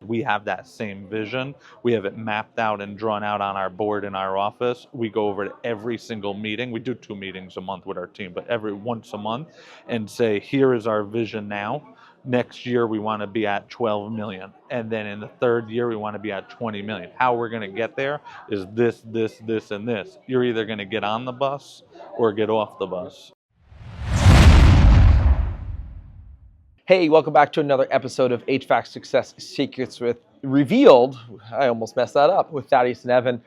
We have that same vision. We have it mapped out and drawn out on our board in our office. We go over to every single meeting. We do 2 meetings a month with our team, but every once a month, and say, here is our vision now. Next year, we want to be at 12 million. And then in the third year, we want to be at 20 million. How we're going to get there is this, this, this, and this. You're either going to get on the bus or get off the bus. Hey, welcome back to another episode of HVAC Success Secrets with Revealed. I almost messed that up, with Thaddeus and Evan.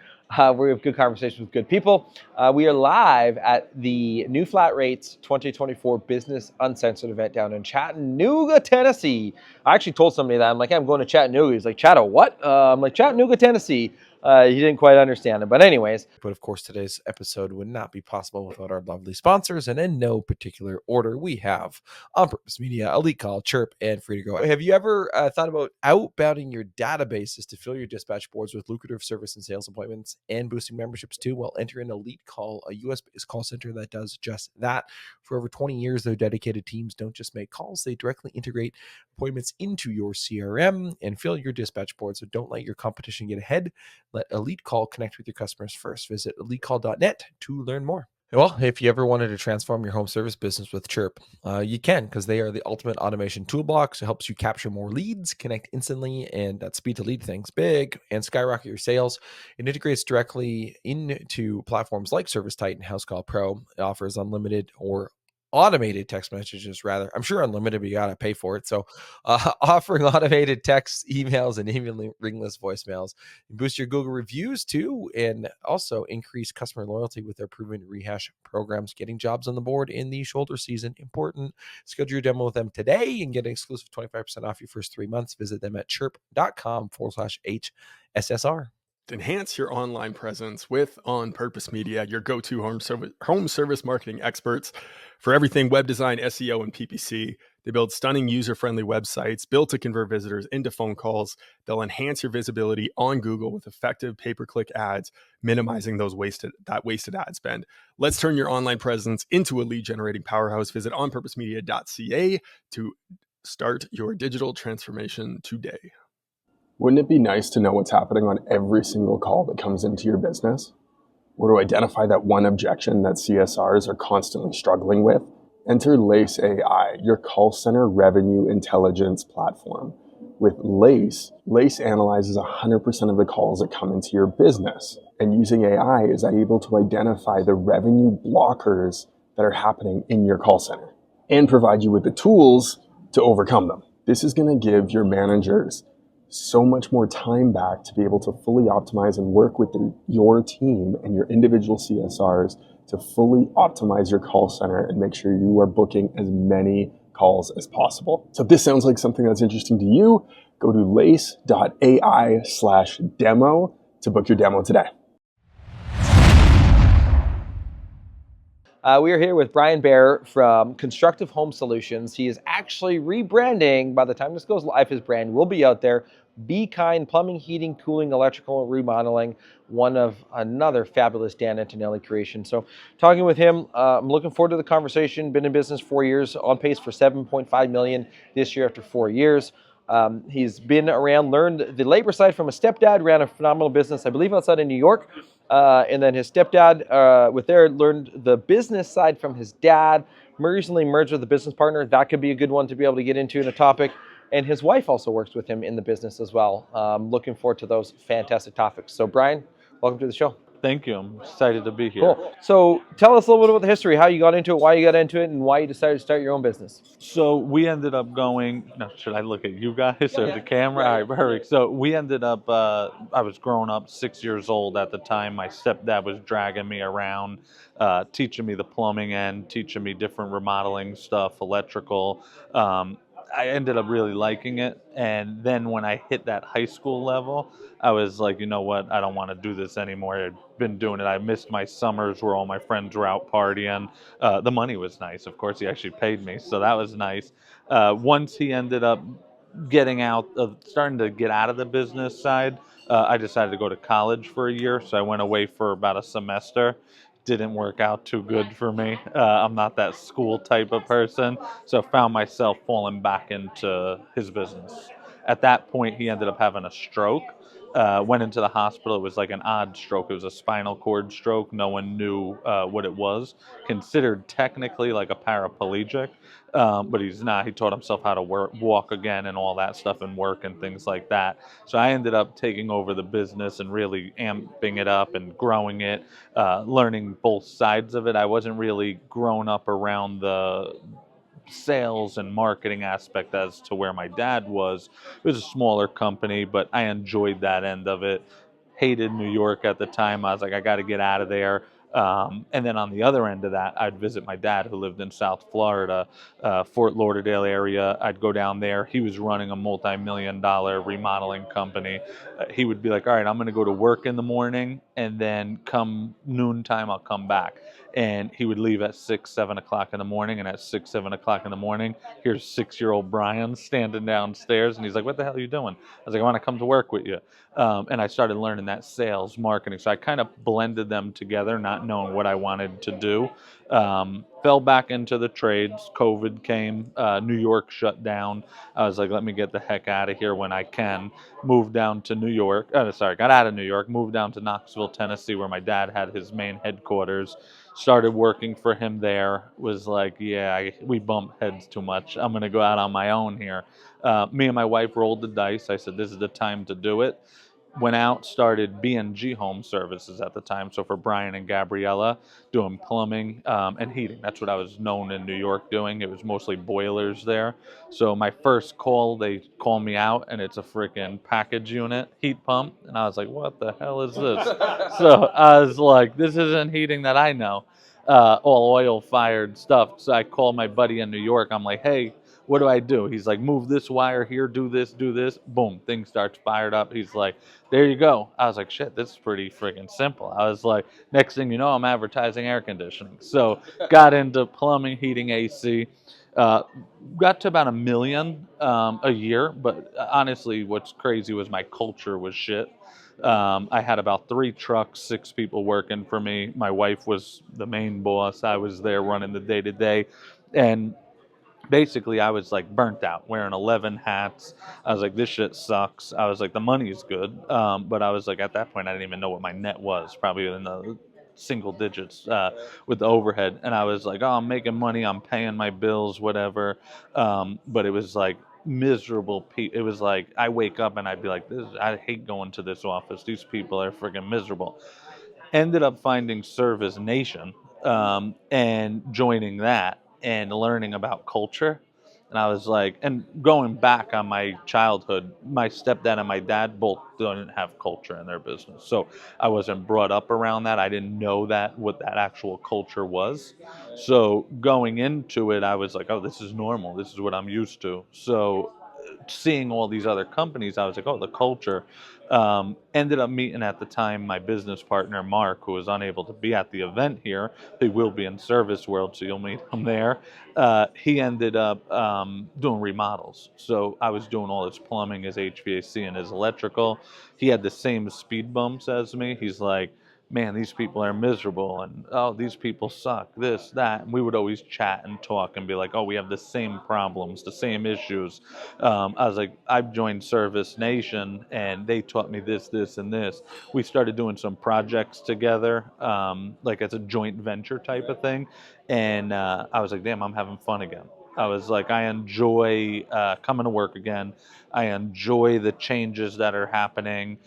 We have good conversations with good people. We are live at the New Flat Rates 2024 Business Uncensored event down in Chattanooga, Tennessee. I actually told somebody that. I'm like, hey, I'm going to Chattanooga. He's like, Chatta what? I'm like, Chattanooga, Tennessee. He didn't quite understand it. But anyways. But of course, today's episode would not be possible without our lovely sponsors. And in no particular order, we have On Purpose Media, Elite Call, Chirp, and Free to Go. Have you ever thought about outbounding your databases to fill your dispatch boards with lucrative service and sales appointments and boosting memberships too? Well, enter in Elite Call, a US-based call center that does just that. For over 20 years, their dedicated teams don't just make calls, they directly integrate appointments into your CRM and fill your dispatch board. So don't let your competition get ahead. Let Elite Call connect with your customers first. Visit elitecall.net to learn more. Well, if you ever wanted to transform your home service business with Chirp, you can, because they are the ultimate automation toolbox. It helps you capture more leads, connect instantly, and that speed to lead things big, and skyrocket your sales. It integrates directly into platforms like ServiceTitan and HouseCall Pro. It offers unlimited or automated text messages, rather. I'm sure unlimited, but you got to pay for it. So offering automated texts, emails, and even ringless voicemails. You boost your Google reviews too, and also increase customer loyalty with their proven rehash programs. Getting jobs on the board in the shoulder season, important. Schedule your demo with them today and get an exclusive 25% off your first 3 months. Visit them at chirp.com/HSSR. Enhance your online presence with On Purpose Media, your go-to home service marketing experts for everything web design, SEO, and PPC. They build stunning user-friendly websites built to convert visitors into phone calls. They'll enhance your visibility on Google with effective pay-per-click ads, minimizing wasted ad spend. Let's turn your online presence into a lead-generating powerhouse. Visit onpurposemedia.ca to start your digital transformation today. Wouldn't it be nice to know what's happening on every single call that comes into your business? Or to identify that one objection that CSRs are constantly struggling with? Enter Lace AI, your call center revenue intelligence platform. With Lace analyzes 100% of the calls that come into your business. And using AI is able to identify the revenue blockers that are happening in your call center and provide you with the tools to overcome them. This is going to give your managers so much more time back to be able to fully optimize and work with your team and your individual CSRs to fully optimize your call center and make sure you are booking as many calls as possible. So if this sounds like something that's interesting to you, go to lace.ai/demo to book your demo today. We are here with Bryan Bear from Constructive Home Solutions. He is actually rebranding. By the time this goes live, his brand will be out there. Be Kind Plumbing, Heating, Cooling, Electrical, Remodeling. One of another fabulous Dan Antonelli creation. So talking with him, I'm looking forward to the conversation. Been in business 4 years, on pace for $7.5 million this year after 4 years. He's been around, learned the labor side from a stepdad, ran a phenomenal business, I believe, outside of New York. And then his stepdad, learned the business side from his dad. Recently merged with a business partner. That could be a good one to be able to get into in a topic. And his wife also works with him in the business as well. Looking forward to those fantastic topics. So, Bryan, welcome to the show. Thank you. I'm excited to be here. Cool. So tell us a little bit about the history, how you got into it, why you got into it, and why you decided to start your own business. So we ended up going, now should I look at you guys or the camera? All right, perfect. So we ended up, I was growing up, 6 years old at the time. My stepdad was dragging me around, teaching me the plumbing end, teaching me different remodeling stuff, electrical. I ended up really liking it. And then when I hit that high school level, I was like, you know what? I don't want to do this anymore. I'd been doing it. I missed my summers where all my friends were out partying. The money was nice. Of course, he actually paid me, so that was nice. Once he ended up getting out, starting to get out of the business side, I decided to go to college for a year. So I went away for about a semester. Didn't work out too good for me. I'm not that school type of person, so found myself falling back into his business. At that point, he ended up having a stroke. Went into the hospital. It was like an odd stroke. It was a spinal cord stroke. No one knew what it was. Considered technically like a paraplegic, but he's not. He taught himself how to walk again and all that stuff and work and things like that. So I ended up taking over the business and really amping it up and growing it, learning both sides of it. I wasn't really grown up around the sales and marketing aspect as to where my dad was. It was a smaller company, but I enjoyed that end of it. Hated New York at the time. I was like, I got to get out of there. And then on the other end of that, I'd visit my dad who lived in South Florida, Fort Lauderdale area. I'd go down there. He was running a multi-million-dollar remodeling company. He would be like, all right, I'm going to go to work in the morning, and then come noontime, I'll come back. And he would leave at 6, 7 o'clock in the morning. And at 6, 7 o'clock in the morning, here's 6-year-old Bryan standing downstairs. And he's like, what the hell are you doing? I was like, I want to come to work with you. And I started learning that sales, marketing. So I kind of blended them together, not knowing what I wanted to do. Fell back into the trades. COVID came. New York shut down. I was like, let me get the heck out of here when I can. Moved down to New York. Got out of New York. Moved down to Knoxville, Tennessee, where my dad had his main headquarters. Started working for him there. Was like, yeah, we bump heads too much. I'm going to go out on my own here. Me and my wife rolled the dice. I said, this is the time to do it. Went out, started B&G Home Services at the time. So for Brian and Gabriella, doing plumbing and heating. That's what I was known in New York doing. It was mostly boilers there. So my first call, they call me out, and it's a freaking package unit heat pump. And I was like, what the hell is this? So I was like, this isn't heating that I know. All oil-fired stuff. So I called my buddy in New York. I'm like, hey, what do I do? He's like, move this wire here, do this, do this. Boom, thing starts fired up. He's like, there you go. I was like, shit, this is pretty freaking simple. I was like, next thing you know, I'm advertising air conditioning. So got into plumbing, heating, AC. Got to about $1 million a year. But honestly, what's crazy was my culture was shit. I had about 3 trucks, 6 people working for me. My wife was the main boss. I was there running the day to day. And basically I was like burnt out, wearing 11 hats. I was like, this shit sucks. I was like, the money's good, but I was like, at that point I didn't even know what my net was, probably in the single digits with the overhead. And I was like, oh, I'm making money, I'm paying my bills, whatever. But it was like miserable. It was like I wake up and I'd be like, I hate going to this office, these people are freaking miserable. Ended up finding Service Nation, and joining that and learning about culture. And I was like, and going back on my childhood, my stepdad and my dad both didn't have culture in their business. So I wasn't brought up around that. I didn't know that, what that actual culture was. So going into it, I was like, oh, this is normal. This is what I'm used to. So seeing all these other companies, I was like, oh, the culture. Ended up meeting at the time my business partner, Mark, who was unable to be at the event here. He will be in Service World, so you'll meet him there. He ended up doing remodels. So I was doing all his plumbing, his HVAC, and his electrical. He had the same speed bumps as me. He's like, man, these people are miserable, and oh, these people suck, this, that. And we would always chat and talk and be like, oh, we have the same problems, the same issues. I was like, I've joined Service Nation, and they taught me this, this, and this. We started doing some projects together, like as a joint venture type of thing. And I was like, damn, I'm having fun again. I was like, I enjoy coming to work again. I enjoy the changes that are happening.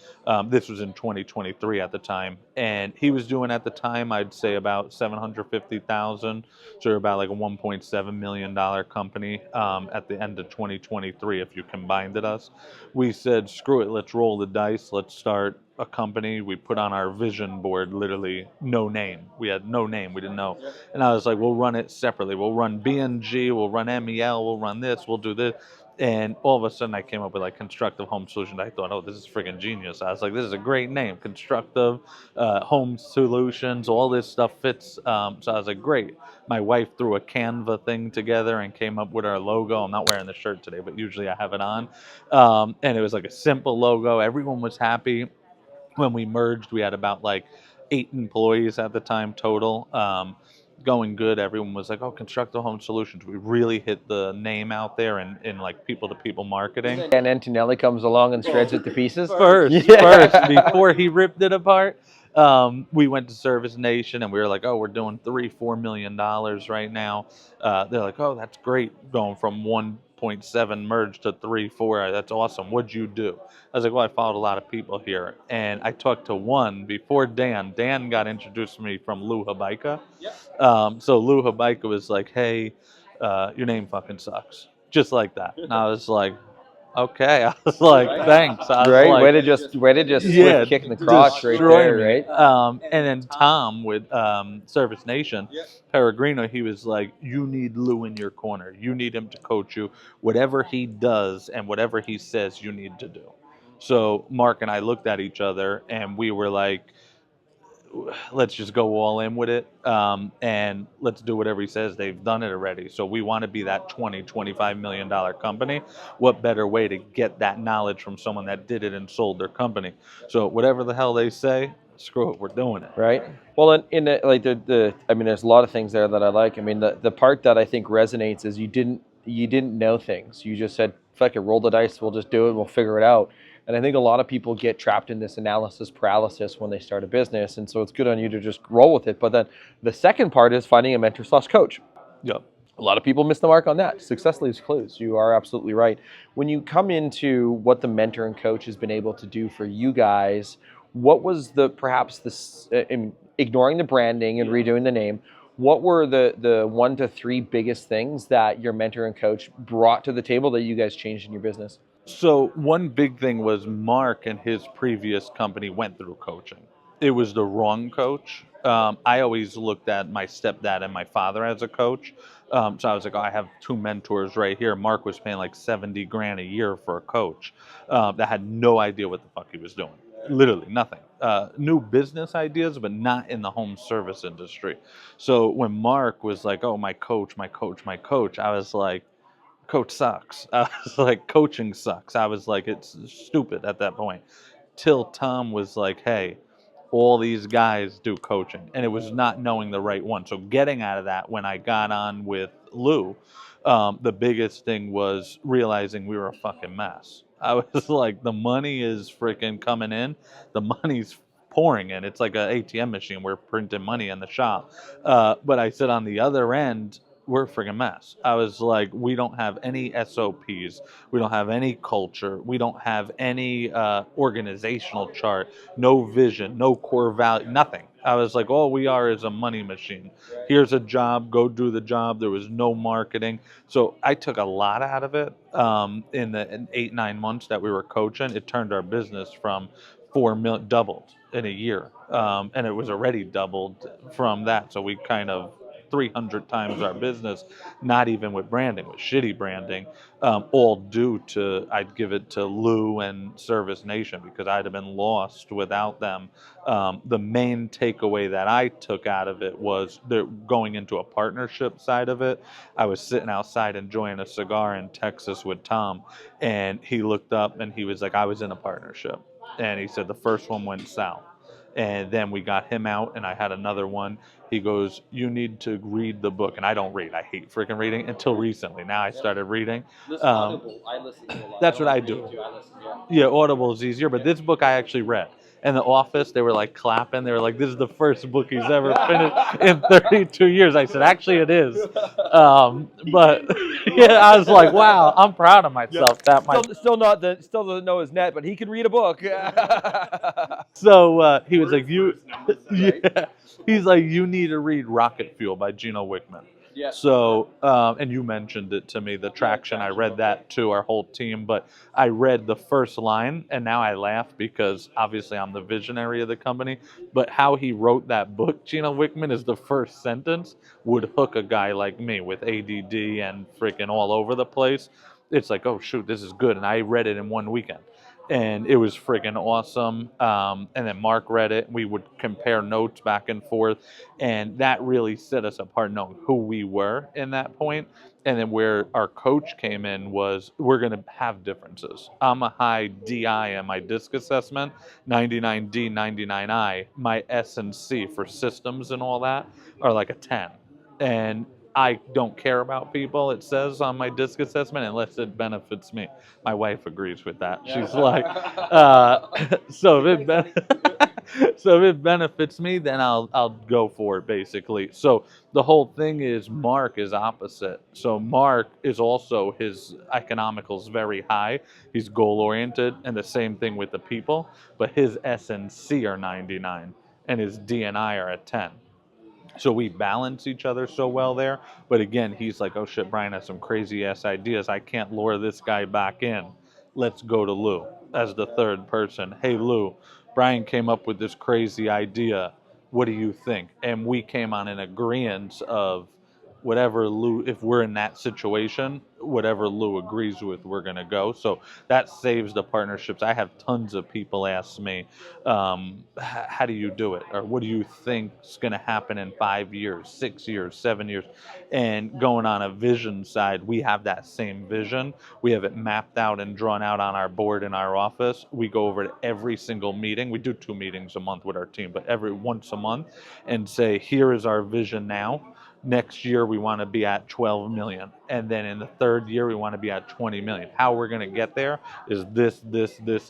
This was in 2023 at the time, and he was doing at the time, I'd say about 750,000, so about like a $1.7 million company at the end of 2023. If you combined it, us, we said, screw it, let's roll the dice, let's start a company. We put on our vision board, literally no name. We had no name. We didn't know. And I was like, we'll run it separately. We'll run B&G, we'll run MEL, we'll run this, we'll do this. And all of a sudden I came up with like Constructive Home Solutions. I thought, oh, this is freaking genius. I was like, this is a great name, Constructive Home Solutions. All this stuff fits. So I was like, great. My wife threw a Canva thing together and came up with our logo. I'm not wearing the shirt today, but usually I have it on. And it was like a simple logo. Everyone was happy. When we merged, we had about like 8 employees at the time total. going good. Everyone was like, oh, Constructive Home Solutions. We really hit the name out there in like people-to-people marketing. And Antonelli comes along and shreds it to pieces. First, before he ripped it apart, we went to Service Nation and we were like, oh, we're doing $3-4 million right now. They're like, oh, that's great, going from 1.7 merge to 3-4. That's awesome. What'd you do? I was like, well, I followed a lot of people here, and I talked to one before Dan. Dan got introduced to me from Lou Habaika. So Lou Habaika was like, hey, your name fucking sucks. Just like that. And I was like, okay. I was like, thanks. I was Right, like, way to just yeah, kick in the crotch right destroy there, me. right? And then Tom with Service Nation, Peregrino, he was like, you need Lou in your corner. You need him to coach you. Whatever he does and whatever he says, you need to do. So Mark and I looked at each other and we were like, let's just go all in with it, and let's do whatever he says. They've done it already, so we want to be that $20-25 million company. What better way to get that knowledge from someone that did it and sold their company? So whatever the hell they say, screw it, we're doing it. Right. Well, in the, like the I mean, there's a lot of things there that I like. I mean, the part that I think resonates is you didn't know things. You just said, fuck it, roll the dice. We'll just do it. We'll figure it out. And I think a lot of people get trapped in this analysis paralysis when they start a business. And so it's good on you to just roll with it. But then the second part is finding a mentor/coach. Yep. A lot of people miss the mark on that. Success leaves clues. You are absolutely right. When you come into what the mentor and coach has been able to do for you guys, what was perhaps ignoring the branding and redoing the name, what were the 1 to 3 biggest things that your mentor and coach brought to the table that you guys changed in your business? So one big thing was Mark and his previous company went through coaching. It was the wrong coach. I always looked at my stepdad and my father as a coach. So I was like, oh, I have 2 mentors right here. Mark was paying like 70 grand a year for a coach that had no idea what the fuck he was doing. Literally nothing. New business ideas, but not in the home service industry. So when Mark was like, oh, my coach, I was like, coach sucks. I was like, coaching sucks. I was like, it's stupid at that point. Till Tom was like, hey, all these guys do coaching. And it was not knowing the right one. So getting out of that, when I got on with Lou, the biggest thing was realizing we were a fucking mess. I was like, the money is freaking coming in. The money's pouring in. It's like an ATM machine. We're printing money in the shop. But I said on the other end, we're a friggin' mess. I was like, we don't have any SOPs. We don't have any culture. We don't have any organizational chart, no vision, no core value, nothing. I was like, all we are is a money machine. Here's a job, go do the job. There was no marketing. So I took a lot out of it. In the 8-9 months that we were coaching, it turned our business from 4 million, doubled in a year. And it was already doubled from that. So we kind of 300 times our business, not even with branding, with shitty branding, all due to, I'd give it to Lou and Service Nation, because I'd have been lost without them. The main takeaway that I took out of it was they're going into a partnership side of it. I was sitting outside enjoying a cigar in Texas with Tom, and he looked up and he was like, I was in a partnership. And he said the first one went south. And then we got him out, and I had another one. He goes, you need to read the book. And I don't read. I hate freaking reading until recently. Now I started reading. Audible, I listen to a lot. That's what I do. Yeah, Audible is easier. But this book I actually read. In the office, they were like clapping. They were like, this is the first book he's ever finished in 32 years. I said, actually, it is. But yeah, I was like, wow, I'm proud of myself. That my Still doesn't know his net, but he can read a book. So he was like, yeah. He's like, you need to read Rocket Fuel by Gino Wickman. Yeah. So, and you mentioned it to me, the traction. I read that to our whole team, but I read the first line, and now I laugh because obviously I'm the visionary of the company. But how he wrote that book, Gino Wickman, is the first sentence would hook a guy like me with ADD and freaking all over the place. It's like, oh shoot, this is good, and I read it in one weekend. And it was friggin' awesome. And then Mark read it. We would compare notes back and forth. And that really set us apart, knowing who we were in that point. And then where our coach came in was, we're going to have differences. I'm a high DI on my DISC assessment, 99D, 99I. My S and C for systems and all that are like a 10. And I don't care about people, it says on my disc assessment, unless it benefits me. My wife agrees with that. She's like, so if so if it benefits me, then I'll go for it, basically. So the whole thing is Mark is opposite. So Mark is also, his economicals very high. He's goal oriented, and the same thing with the people. But his S and C are 99, and his D and I are at 10. So we balance each other so well there. But again, he's like, oh shit, Bryan has some crazy ass ideas. I can't lure this guy back in. Let's go to Lou as the third person. Hey, Lou, Bryan came up with this crazy idea. What do you think? And we came on an agreement of whatever Lou, if we're in that situation, whatever Lou agrees with, we're going to go. So that saves the partnerships. I have tons of people ask me, how do you do it? Or what do you think is going to happen in 5 years, 6 years, 7 years? And going on a vision side, we have that same vision. We have it mapped out and drawn out on our board in our office. We go over to every single meeting. We do 2 meetings a month with our team, but every once a month, and say, here is our vision now. Next year we want to be at 12 million, and then in the third year we want to be at 20 million. How we're going to get there is this,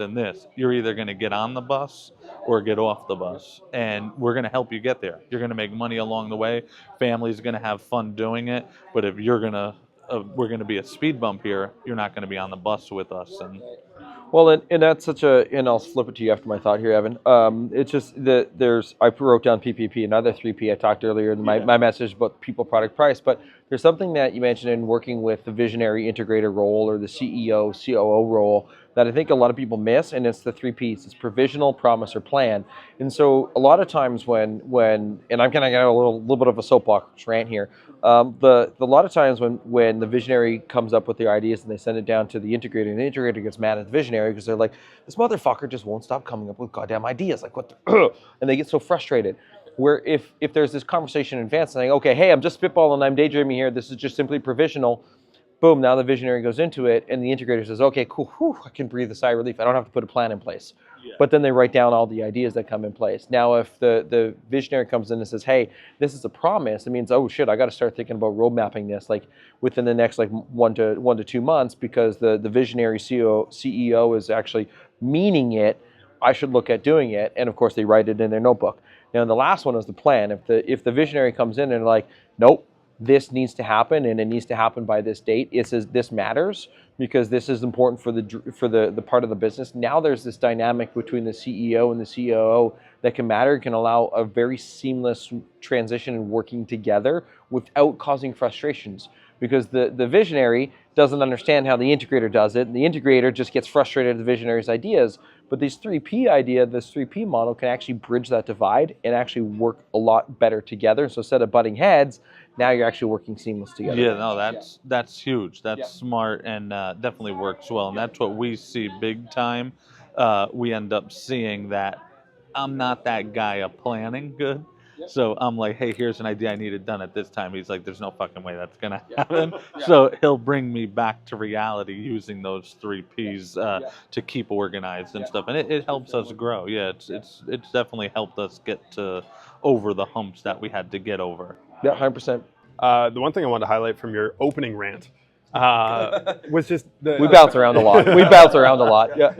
and this. You're either going to get on the bus or get off the bus, and we're going to help you get there. You're going to make money along the way. Family's going to have fun doing it. But if you're going to we're going to be a speed bump here, you're not going to be on the bus with us. And Well, and that's such a, and I'll flip it to you after my thought here, Evan. It's just that I wrote down PPP, another 3P I talked earlier in my message about people, product, price. But there's something that you mentioned in working with the visionary integrator role or the CEO, COO role that I think a lot of people miss, and it's the 3Ps. It's provisional, promise, or plan. And so a lot of times when and I'm going to get a little bit of a soapbox rant here. A lot of times when the visionary comes up with their ideas and they send it down to the integrator, and the integrator gets mad at the visionary because they're like, this motherfucker just won't stop coming up with goddamn ideas. Like, what the and they get so frustrated. Where if there's this conversation in advance saying, okay, hey, I'm just spitballing, I'm daydreaming here, this is just simply provisional. Boom, now the visionary goes into it, and the integrator says, okay, cool, whew, I can breathe a sigh of relief. I don't have to put a plan in place. Yeah. But then they write down all the ideas that come in place. Now, if the visionary comes in and says, hey, this is a promise, it means, oh shit, I got to start thinking about road mapping this like within the next like 1 to 2 months, because the visionary CEO is actually meaning it. I should look at doing it. And of course, they write it in their notebook. Now, the last one is the plan. If the visionary comes in and like, nope, this needs to happen, and it needs to happen by this date. It says this matters because this is important for the part of the business. Now there's this dynamic between the CEO and the COO that can matter. It can allow a very seamless transition and working together without causing frustrations, because the visionary doesn't understand how the integrator does it, and the integrator just gets frustrated at the visionary's ideas. But this 3P model can actually bridge that divide and actually work a lot better together. So instead of butting heads, now you're actually working seamless together. yeah, no, that's huge. That's smart, and definitely works well. And that's what we see big time. We end up seeing that I'm not that guy of planning good. So I'm like, hey, here's an idea I need it done at this time. He's like, there's no fucking way that's gonna happen. So he'll bring me back to reality using those 3Ps to keep organized and stuff, and it helps us grow. Yeah, it's definitely helped us get to over the humps that we had to get over. Yeah, 100%. The one thing I wanted to highlight from your opening rant was just we bounce around a lot. Yeah.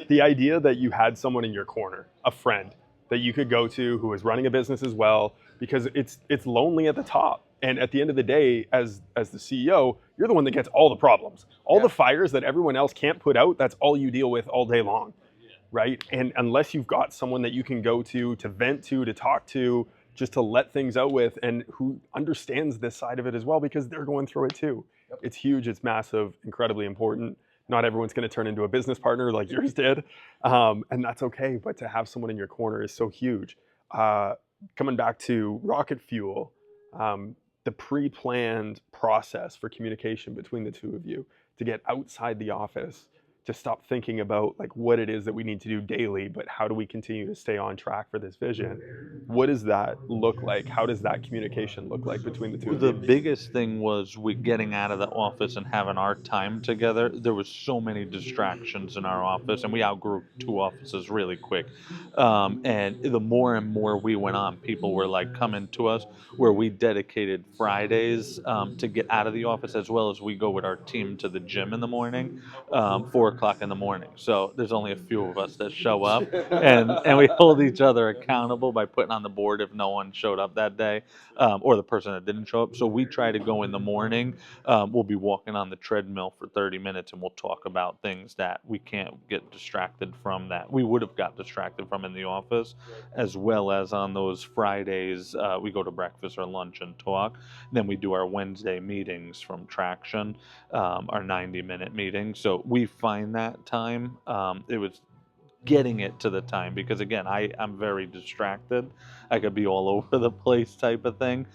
The idea that you had someone in your corner, a friend that you could go to who is running a business as well, because it's lonely at the top. And at the end of the day, as the CEO, you're the one that gets all the problems. All the fires that everyone else can't put out, that's all you deal with all day long, right? And unless you've got someone that you can go to vent to talk to, just to let things out with, and who understands this side of it as well, because they're going through it too. Yep. It's huge, it's massive, incredibly important. Not everyone's going to turn into a business partner like yours did, and that's okay, but to have someone in your corner is so huge. Coming back to rocket fuel, the pre-planned process for communication between the two of you to get outside the office to stop thinking about like what it is that we need to do daily, but how do we continue to stay on track for this vision? What does that look like? How does that communication look like between the two of The you? biggest thing was we getting out of the office and having our time together. There was so many distractions in our office, and we outgrew two offices really quick. And the more and more we went on, people were like coming to us where we dedicated Fridays to get out of the office, as well as we go with our team to the gym in the morning, 4 o'clock in the morning. So there's only a few of us that show up, and we hold each other accountable by putting on the board if no one showed up that day, or the person that didn't show up. So we try to go in the morning. We'll be walking on the treadmill for 30 minutes and we'll talk about things that we can't get distracted from, that we would have got distracted from in the office, as well as on those Fridays, we go to breakfast or lunch and talk. Then we do our Wednesday meetings from Traction, our 90-minute meetings. So we find that time. It was getting it to the time, because again, I'm very distracted. I could be all over the place type of thing.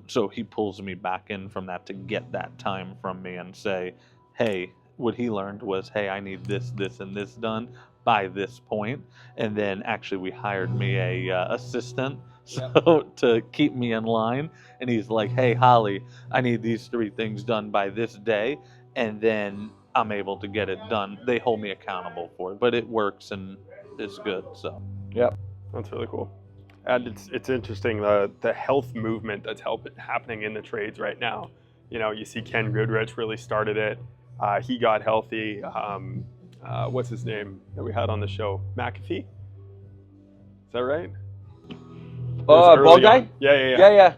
So he pulls me back in from that to get that time from me and say, hey, what he learned was, hey, I need this and this done by this point. And then actually we hired me a assistant so to keep me in line. And he's like, hey, Holly, I need these 3 things done by this day. And then I'm able to get it done. They hold me accountable for it, but it works and it's good. So Yep. That's really cool. And it's interesting, the health movement that's happening in the trades right now. You know, you see Ken Goodrich really started it. He got healthy. What's his name that we had on the show? McAfee? Is that right? Bald guy? Yeah.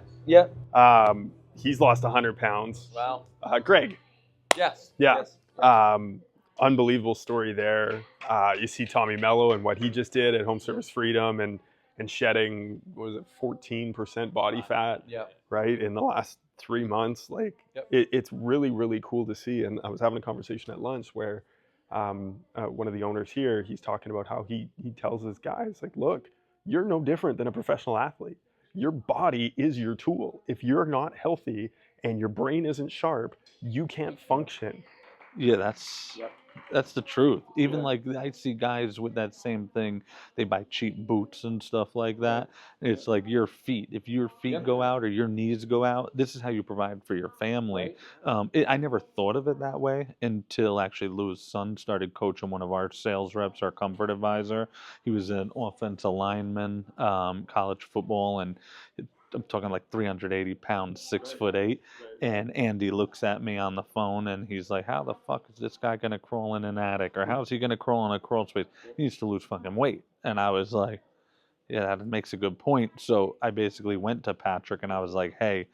He's lost 100 pounds. Wow. Greg. Yes. Yeah. Unbelievable story there. You see Tommy Mello and what he just did at Home Service Freedom and shedding, what was it, 14% body fat, right, in the last 3 months. Like, it's really, really cool to see. And I was having a conversation at lunch where one of the owners here, he's talking about how he tells his guys, like, look, you're no different than a professional athlete. Your body is your tool. If you're not healthy and your brain isn't sharp, you can't function. yeah, that's the truth. Even like I see guys with that same thing. They buy cheap boots and stuff like that. It's like your feet. If your feet go out or your knees go out, this is how you provide for your family. I never thought of it that way until actually Lou's son started coaching one of our sales reps, our comfort advisor. He was an offensive lineman, college football, and I'm talking like 380 pounds, 6'8". And Andy looks at me on the phone and he's like, how the fuck is this guy going to crawl in an attic? Or how's he going to crawl in a crawl space? He needs to lose fucking weight. And I was like, yeah, that makes a good point. So I basically went to Patrick and I was like, hey,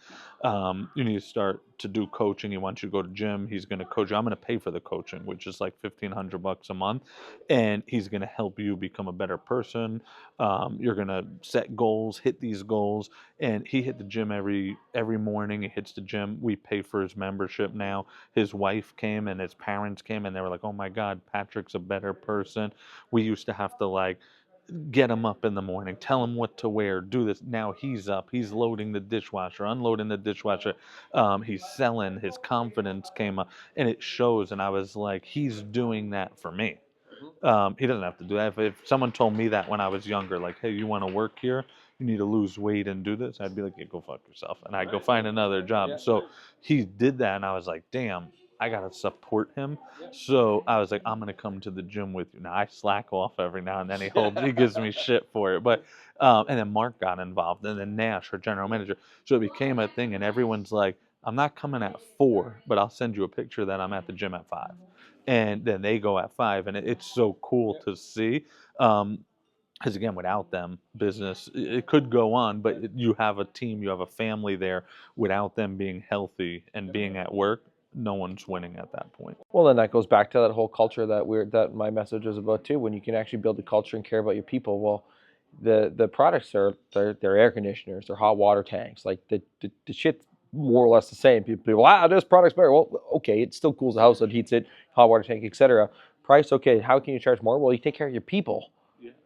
you need to start to do coaching. He wants you to go to gym. He's going to coach you. I'm going to pay for the coaching, which is like $1,500 a month. And he's going to help you become a better person. You're going to set goals, hit these goals. And he hit the gym every morning. He hits the gym. We pay for his membership now. His wife came and his parents came and they were like, oh my God, Patrick's a better person. We used to have to like, get him up in the morning, tell him what to wear, do this. Now he's up, he's loading the dishwasher, unloading the dishwasher. He's selling, his confidence came up, and it shows. And I was like, he's doing that for me. He doesn't have to do that. If someone told me that when I was younger, like, hey, you want to work here? You need to lose weight and do this. I'd be like, yeah, go fuck yourself. And I'd go find another job. So he did that. And I was like, damn, I got to support him. So I was like, I'm going to come to the gym with you. Now I slack off every now and then. He gives me shit for it. But, and then Mark got involved, and then Nash, our general manager. So it became a thing. And everyone's like, I'm not coming at 4, but I'll send you a picture that I'm at the gym at 5. And then they go at 5, and it's so cool to see. Because again, without them, business, it could go on, but you have a team, you have a family there. Without them being healthy and being at work, no one's winning at that point. Well, then that goes back to that whole culture that my message is about too. When you can actually build a culture and care about your people, well, the products are they're air conditioners, they're hot water tanks, like the shit's more or less the same. People, this product's better. Well, okay, it still cools the house, it heats it, hot water tank, etc. Price, okay, how can you charge more? Well, you take care of your people.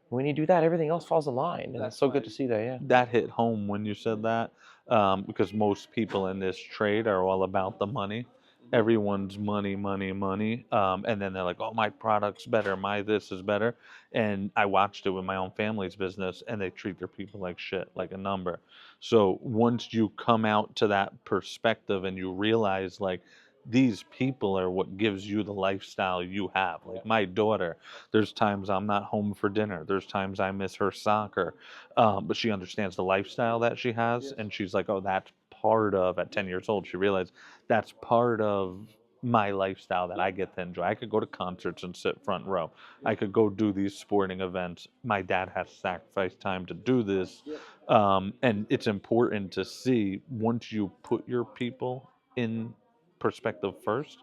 When you do that, everything else falls in line, and it's so good to see that. Yeah, that hit home when you said that, because most people in this trade are all about the money. Everyone's money, money, money. And then they're like, oh, my product's better. My this is better. And I watched it with my own family's business, and they treat their people like shit, like a number. So once you come out to that perspective and you realize, like, these people are what gives you the lifestyle you have. Like my daughter, there's times I'm not home for dinner. There's times I miss her soccer. But she understands the lifestyle that she has. And she's like, oh, that's part of, at 10 years old, she realized that's part of my lifestyle that I get to enjoy. I could go to concerts and sit front row. I could go do these sporting events. My dad has sacrificed time to do this. And it's important to see, once you put your people in perspective first,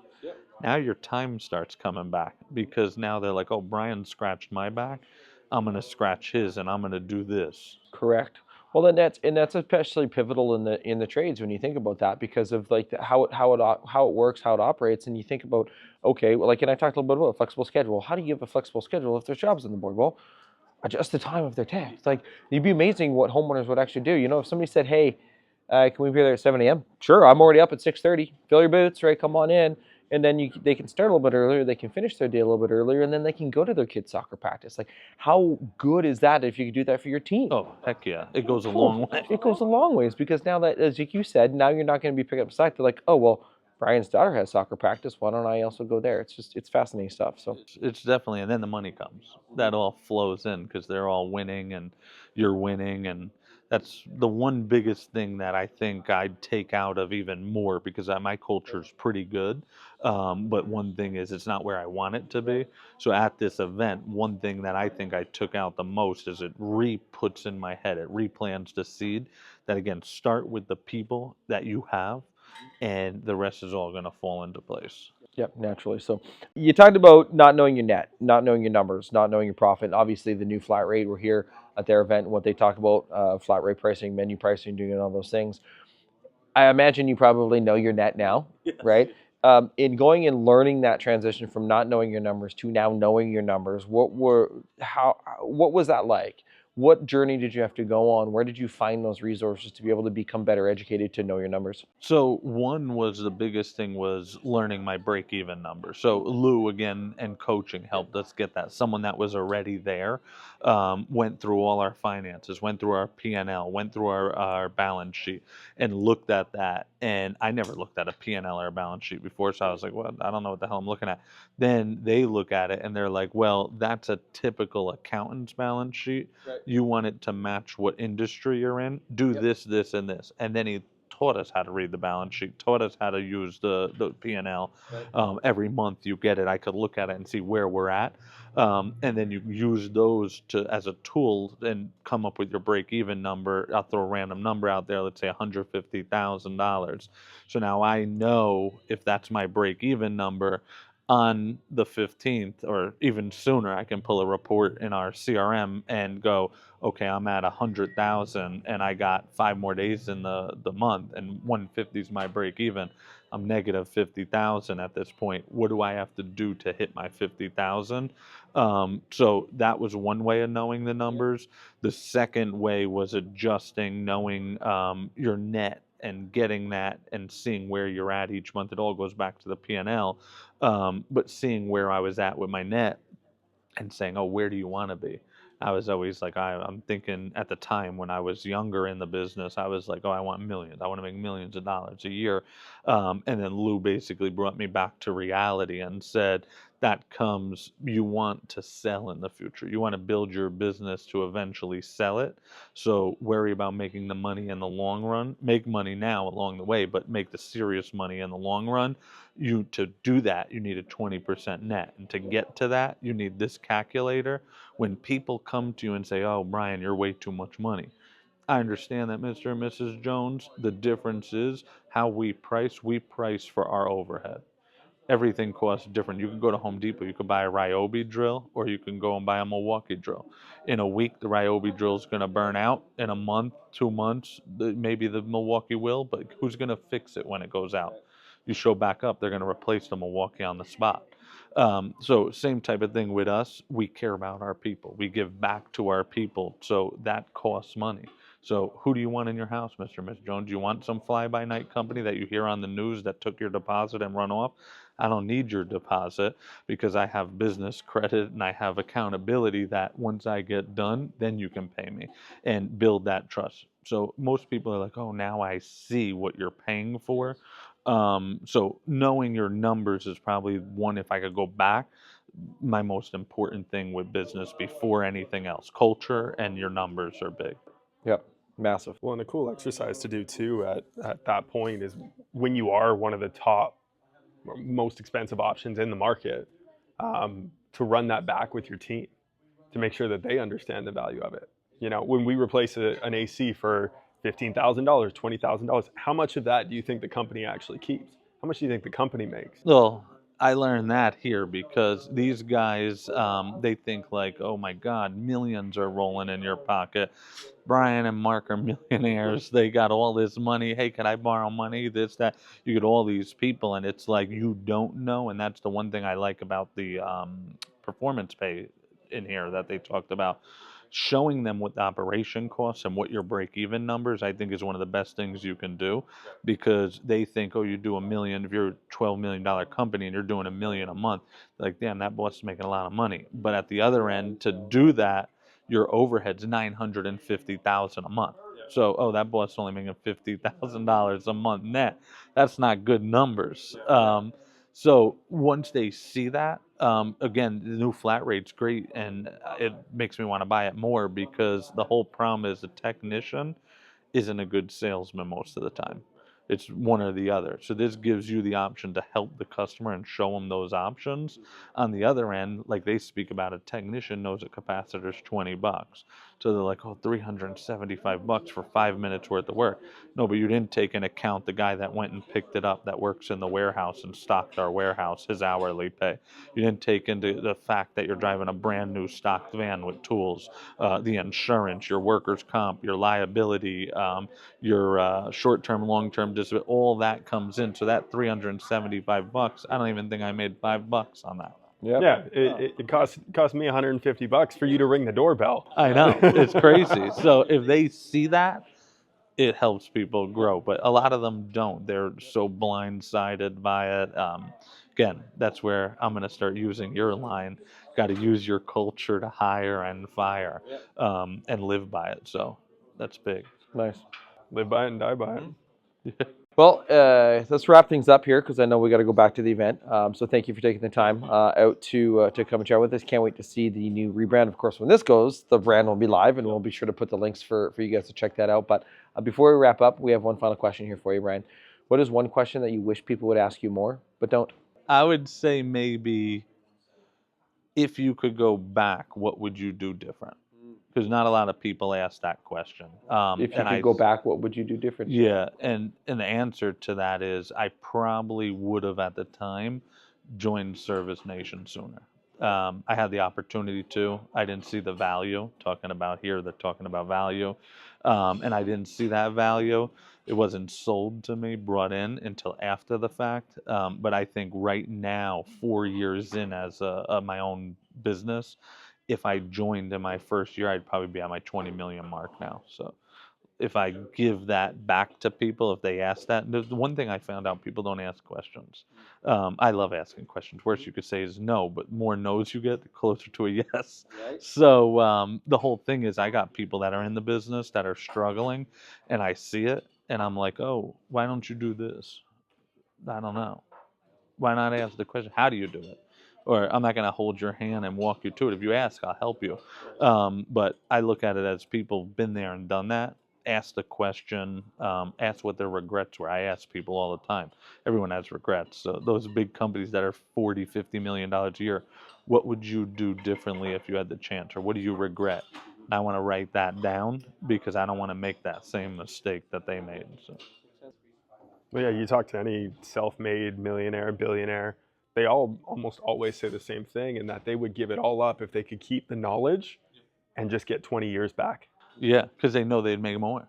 now your time starts coming back, because now they're like, oh, Brian scratched my back. I'm going to scratch his, and I'm going to do this. Correct. Well, then that's especially pivotal in the trades when you think about that, because of like how it works, how it operates, and you think about, okay, well, like, and I talked a little bit about a flexible schedule. How do you give a flexible schedule if there's jobs on the board? Well, adjust the time of their tasks. Like, it'd be amazing what homeowners would actually do. You know, if somebody said, hey, can we be there at 7 a.m.? Sure, I'm already up at 6:30. Fill your boots, right? Come on in. And then they can start a little bit earlier. They can finish their day a little bit earlier, and then they can go to their kids' soccer practice. Like, how good is that if you could do that for your team? Oh, heck yeah. It goes a long way. It goes a long ways, because now that, as you said, now you're not going to be picking up slack. They're like, oh, well, Brian's daughter has soccer practice. Why don't I also go there? It's fascinating stuff. So It's definitely, and then the money comes. That all flows in because they're all winning and you're winning. And that's the one biggest thing that I think I'd take out of even more, because my culture's pretty good. But one thing is, it's not where I want it to be. So at this event, one thing that I think I took out the most is it re-puts in my head, it replants the seed that, again, start with the people that you have, and the rest is all going to fall into place. yep, naturally. So you talked about not knowing your net, not knowing your numbers, not knowing your profit. Obviously, the new flat rate. We're here at their event. What they talk about, flat rate pricing, menu pricing, doing all those things. I imagine you probably know your net now, right? In going and learning that transition from not knowing your numbers to now knowing your numbers, what was that like? What journey did you have to go on? Where did you find those resources to be able to become better educated to know your numbers? So one was, the biggest thing was learning my break even number. So Lou, again, and coaching helped us get that. Someone that was already there, went through all our finances, went through our P&L, went through our balance sheet, and looked at that. And I never looked at a P&L or a balance sheet before, so I was like, well, I don't know what the hell I'm looking at. Then they look at it and they're like, well, that's a typical accountant's balance sheet. Right. You want it to match what industry you're in. Do this, this, and this. And then he taught us how to read the balance sheet, taught us how to use the P&L. Right. Every month you get it. I could look at it and see where we're at. And then you use those to as a tool and come up with your break-even number. I'll throw a random number out there, let's say $150,000. So now I know if that's my break-even number, on the 15th or even sooner, I can pull a report in our CRM and go, okay, I'm at 100,000 and I got 5 more days in the month, and 150 is my break even. I'm negative 50,000 at this point. What do I have to do to hit my 50,000? So that was one way of knowing the numbers. The second way was adjusting, knowing your net and getting that and seeing where you're at each month. It all goes back to the P&L, but seeing where I was at with my net and saying, oh, where do you want to be? I was always like, I'm thinking at the time when I was younger in the business, I was like, oh, I want millions. I want to make millions of dollars a year. And then Lou basically brought me back to reality and said, that comes, you want to sell in the future. You want to build your business to eventually sell it. So worry about making the money in the long run. Make money now along the way, but make the serious money in the long run. To do that, you need a 20% net. And to get to that, you need this calculator. When people come to you and say, oh, Brian, you're way too much money, I understand that, Mr. and Mrs. Jones. The difference is how we price. We price for our overhead. Everything costs different. You can go to Home Depot, you can buy a Ryobi drill, or you can go and buy a Milwaukee drill. In a week, the Ryobi drill is going to burn out. In a month, 2 months, maybe the Milwaukee will, but who's going to fix it when it goes out? You show back up, they're going to replace the Milwaukee on the spot. So same type of thing with us. We care about our people. We give back to our people. So that costs money. So who do you want in your house, Mr. and Mrs. Jones? Do you want some fly-by-night company that you hear on the news that took your deposit and run off? I don't need your deposit because I have business credit and I have accountability that once I get done, then you can pay me and build that trust. So most people are like, oh, now I see what you're paying for. So knowing your numbers is probably one, if I could go back, my most important thing with business before anything else. Culture and your numbers are big. Yep, massive. Well, and a cool exercise to do too at that point is when you are one of the top or most expensive options in the market, to run that back with your team to make sure that they understand the value of it. You know, when we replace an AC for $15,000, $20,000, how much of that do you think the company actually keeps? How much do you think the company makes? Well, I learned that here because these guys, they think like, oh my God, millions are rolling in your pocket. Brian and Mark are millionaires. They got all this money. Hey, can I borrow money? This, that. You get all these people, and it's like you don't know. And that's the one thing I like about the performance pay in here that they talked about. Showing them what the operation costs and what your break-even numbers, I think, is one of the best things you can do, because they think, oh, you do $1 million. If you're a $12 million company and you're doing $1 million a month, like, damn, that boss is making a lot of money. But at the other end, to do that, your overhead's $950,000 a month. So, oh, that boss is only making $50,000 a month net. That's not good numbers. So once they see that, again, the new flat rate's great, and it makes me want to buy it more, because the whole problem is the technician isn't a good salesman most of the time. It's one or the other. So this gives you the option to help the customer and show them those options. On the other end, like they speak about, a technician knows a capacitor's $20. So they're like, oh, $375 for 5 minutes worth of work. No, but you didn't take into account the guy that went and picked it up, that works in the warehouse and stocked our warehouse, his hourly pay. You didn't take into the fact that you're driving a brand new stocked van with tools, the insurance, your workers' comp, your liability, your short-term, long-term disability, all that comes in. So that $375, I don't even think I made $5 on that. Yep. Yeah, it cost me $150 for you to ring the doorbell. I know, it's crazy. So if they see that, it helps people grow. But a lot of them don't. They're so blindsided by it. Again, that's where I'm going to start using your line. Got to use your culture to hire and fire, and live by it. So that's big. Nice. Live by it and die by it. Well, let's wrap things up here, because I know we got to go back to the event. So thank you for taking the time out to come and chat with us. Can't wait to see the new rebrand. Of course, when this goes, the brand will be live, and we'll be sure to put the links for you guys to check that out. But before we wrap up, we have one final question here for you, Brian. What is one question that you wish people would ask you more, but don't? I would say maybe, if you could go back, what would you do different? Because not a lot of people ask that question. If you could go back, what would you do different? Yeah, and the answer to that is I probably would have at the time joined Service Nation sooner. I had the opportunity to. I didn't see the value. Talking about here, they're talking about value, and I didn't see that value. It wasn't sold to me, brought in until after the fact. But I think right now, 4 years in as my own business, if I joined in my first year, I'd probably be at my 20 million mark now. So if I give that back to people, if they ask that, the one thing I found out, people don't ask questions. I love asking questions. Worst you could say is no, but more no's you get, the closer to a yes. Right. So the whole thing is, I got people that are in the business that are struggling, and I see it, and I'm like, oh, why don't you do this? I don't know. Why not ask the question, how do you do it? Or I'm not going to hold your hand and walk you to it. If you ask, I'll help you. But I look at it as people been there and done that. Ask the question, ask what their regrets were. I ask people all the time. Everyone has regrets. So those big companies that are $40, $50 million a year, what would you do differently if you had the chance? Or what do you regret? And I want to write that down, because I don't want to make that same mistake that they made. So. Well, yeah, you talk to any self-made millionaire, billionaire, they all almost always say the same thing, in that they would give it all up if they could keep the knowledge and just get 20 years back. Yeah, because they know they'd make more.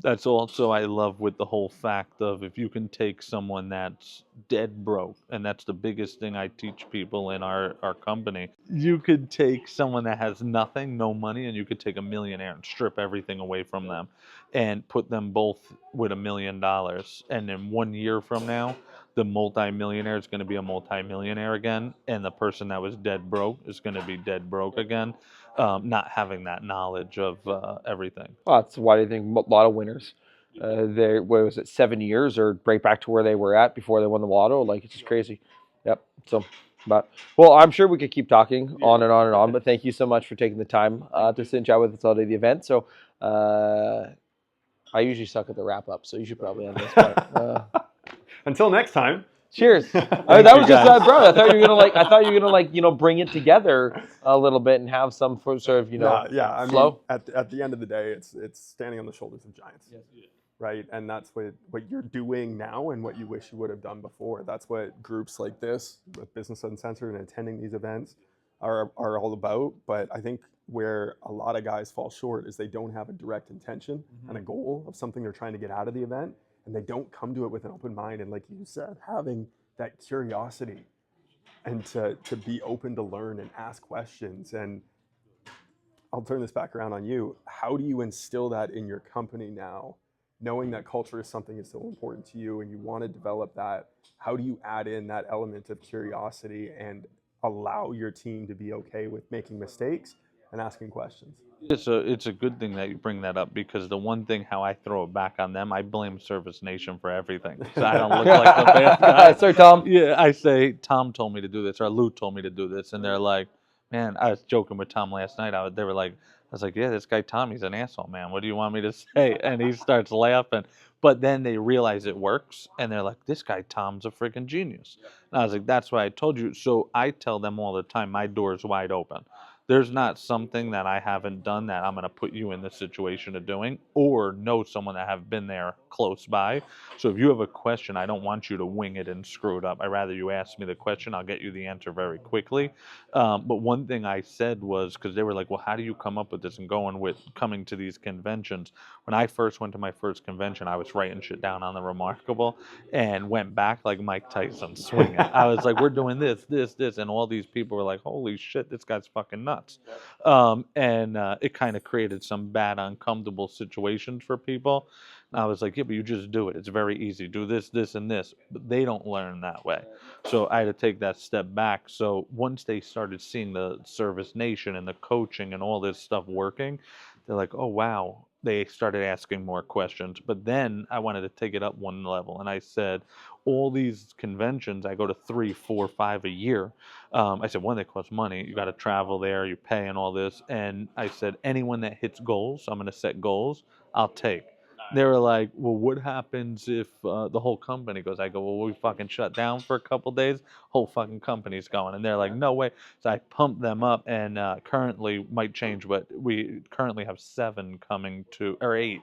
That's also I love with the whole fact of if you can take someone that's dead broke, and that's the biggest thing I teach people in our company. You could take someone that has nothing, no money, and you could take a millionaire and strip everything away from them and put them both with $1 million. And then 1 year from now, the multimillionaire is going to be a multimillionaire again, and the person that was dead broke is going to be dead broke again, not having that knowledge of everything. Well, that's why I think a lot of winners, they what was it, 7 years or right back to where they were at before they won the lotto. Like it's just crazy. Yep. So, but well, I'm sure we could keep talking on and on and on. But thank you so much for taking the time to sit and chat with us all day at the event. So, I usually suck at the wrap up, so you should probably end this. But, Until next time. cheers. Thank That you, was just guys. bro. I thought you were gonna like bring it together a little bit and have some sort of I mean, flow. at the end of the day, it's standing on the shoulders of giants, right? And that's what you're doing now and what you wish you would have done before. That's what groups like this, with Business Uncensored and attending these events, are all about. But I think where a lot of guys fall short is they don't have a direct intention and a goal of something they're trying to get out of the event, and they don't come to it with an open mind. And like you said, having that curiosity and to be open to learn and ask questions. And I'll turn this back around on you. How do you instill that in your company now, knowing that culture is something that's so important to you and you want to develop that? How do you add in that element of curiosity and allow your team to be okay with making mistakes and asking questions? It's a good thing that you bring that up, because the one thing how I throw it back on them, I blame Service Nation for everything. So I don't look like the bad guy. Sorry, Tom. Yeah, I say Tom told me to do this, or Lou told me to do this, and they're like, "Man," I was joking with Tom last night. They were like, "I was like, yeah, this guy Tommy's an asshole, man. What do you want me to say?" And he starts laughing. But then they realize it works, and they're like, "This guy Tom's a freaking genius." And I was like, "That's why I told you." So I tell them all the time, my door's wide open. There's not something that I haven't done that I'm going to put you in the situation of doing, or know someone that have been there close by. So if you have a question, I don't want you to wing it and screw it up. I'd rather you ask me the question. I'll get you the answer very quickly. But one thing I said was, because they were like, well, how do you come up with this and going with coming to these conventions? When I first went to my first convention, I was writing shit down on the Remarkable and went back like Mike Tyson swinging. I was like, we're doing this, this, this. And all these people were like, holy shit, this guy's fucking nuts. And it kind of created some bad, uncomfortable situations for people. And I was like, yeah, but you just do it. It's very easy. Do this, this, and this. But they don't learn that way. So I had to take that step back. So once they started seeing the Service Nation and the coaching and all this stuff working, they're like, oh, wow. They started asking more questions. But then I wanted to take it up one level. And I said, all these conventions, I go to 3, 4, 5 a year. I said, one, they cost money. You got to travel there. You pay and all this. And I said, anyone that hits goals, I'm going to set goals, I'll take. They were like, well, what happens if the whole company goes? I go, well, we fucking shut down for a couple days. Whole fucking company's going. And they're like, no way. So I pumped them up, and currently, might change, but we currently have 7 coming to, or 8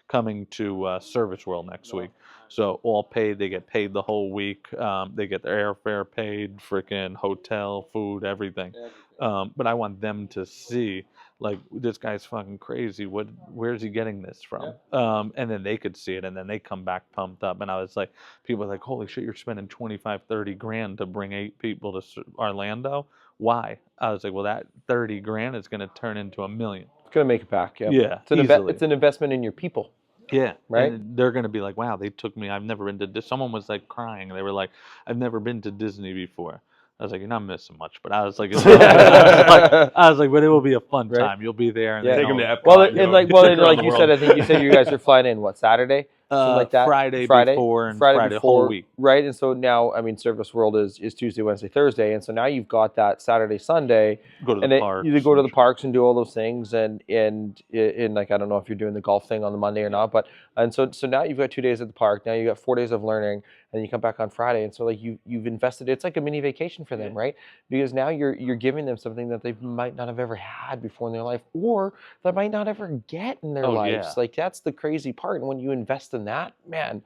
coming to Service World next week. So all paid. They get paid the whole week. They get their airfare paid, freaking hotel, food, everything. But I want them to see, like, this guy's fucking crazy. Where's he getting this from? And then they could see it, and then they come back pumped up. And I was like, people were like, holy shit, you're spending 25, 30 grand to bring 8 people to Orlando. Why? I was like, well, that 30 grand is going to turn into $1 million. It's gonna make it back. Yeah. Yeah, It's an investment in your people. Yeah, right? and they're going to be like, wow, they took me. I've never been to Disney. Someone was like crying. They were like, I've never been to Disney before. I was like, you're not missing much. But I was like, I was like, but it will be a fun Right. time. You'll be there. And Yeah. they Take them know- to Epcot. Well, you know, and like you said, I think you said you guys are flying in what, Saturday? Something like that. Friday before and Friday whole week. Right. And so now, I mean, Service World is Tuesday, Wednesday, Thursday, and so now you've got that Saturday, Sunday, Go to and the then park. you go to the parks and do all those things, and like I don't know if you're doing the golf thing on the Monday or not, but and so now you've got 2 days at the park. Now you got 4 days of learning, and you come back on Friday, and so like you've invested. It's like a mini vacation for them, right? Because now you're giving them something that they might not have ever had before in their life, or that might not ever get in their lives. Yeah. Like that's the crazy part. And when you invest in that, man,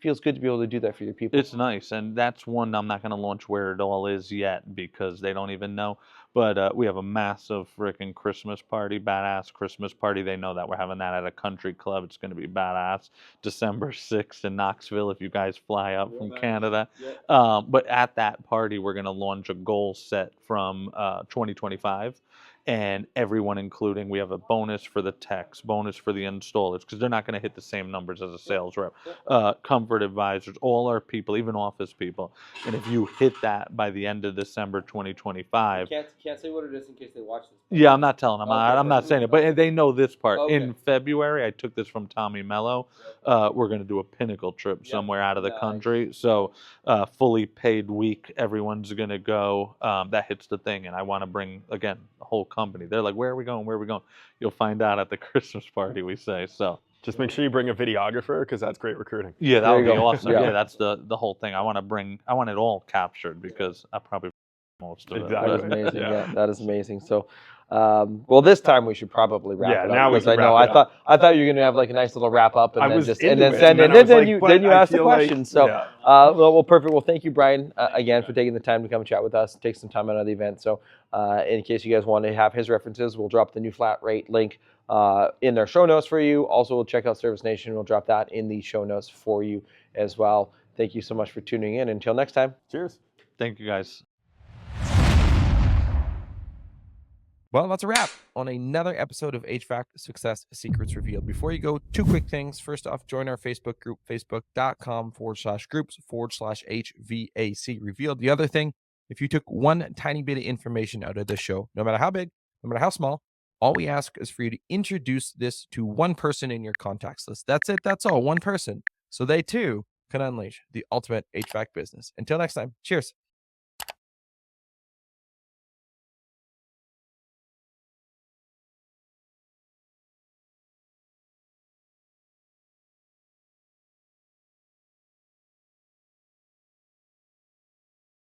feels good to be able to do that for your people. It's nice, and that's one I'm not going to launch where it all is yet because they don't even know. But we have a massive freaking Christmas party, badass Christmas party. They know that we're having that at a country club. It's going to be badass. December 6th in Knoxville if you guys fly up from Canada. But at that party, we're going to launch a goal set from 2025. And everyone, including, we have a bonus for the techs, bonus for the installers, because they're not going to hit the same numbers as a sales rep. Comfort advisors, all our people, even office people. And if you hit that by the end of December 2025, Can't say what it is in case they watch this. yeah, I'm not telling them. Okay, I'm not saying it, but they know this part. Okay. In February, I took this from Tommy Mello. We're going to do a pinnacle trip somewhere out of the country. So fully paid week, everyone's going to go. That hits the thing. And I want to bring, again, the whole company. They're like, where are we going? Where are we going? You'll find out at the Christmas party, we say. So Just make sure you bring a videographer because that's great recruiting. yeah, that There would you be go. awesome. Yeah. Yeah, that's the whole thing. I want it all captured because I probably most of Exactly. That is it. amazing. Yeah. Yeah, that is amazing. So, well, this time we should probably wrap Yeah, it up. now we because can I know wrap it up. I thought you were going to have like a nice little wrap up and I then was just into and then it, send and it. then I was And like, then but you I ask the feel like- question. So, yeah. well, perfect. Well, thank you, Bryan, again for taking the time to come chat with us, take some time out of the event. So, in case you guys want to have his references, we'll drop the new flat rate link in their show notes for you. Also, we'll check out Service Nation. We'll drop that in the show notes for you as well. Thank you so much for tuning in. Until next time. Cheers. Thank you, guys. Well, that's a wrap on another episode of HVAC Success Secrets Revealed. Before you go, two quick things. First off, join our Facebook group, facebook.com/groups/HVAC Revealed. The other thing, if you took one tiny bit of information out of this show, no matter how big, no matter how small, all we ask is for you to introduce this to one person in your contacts list. That's it. That's all. One person. So they too can unleash the ultimate HVAC business. Until next time, cheers.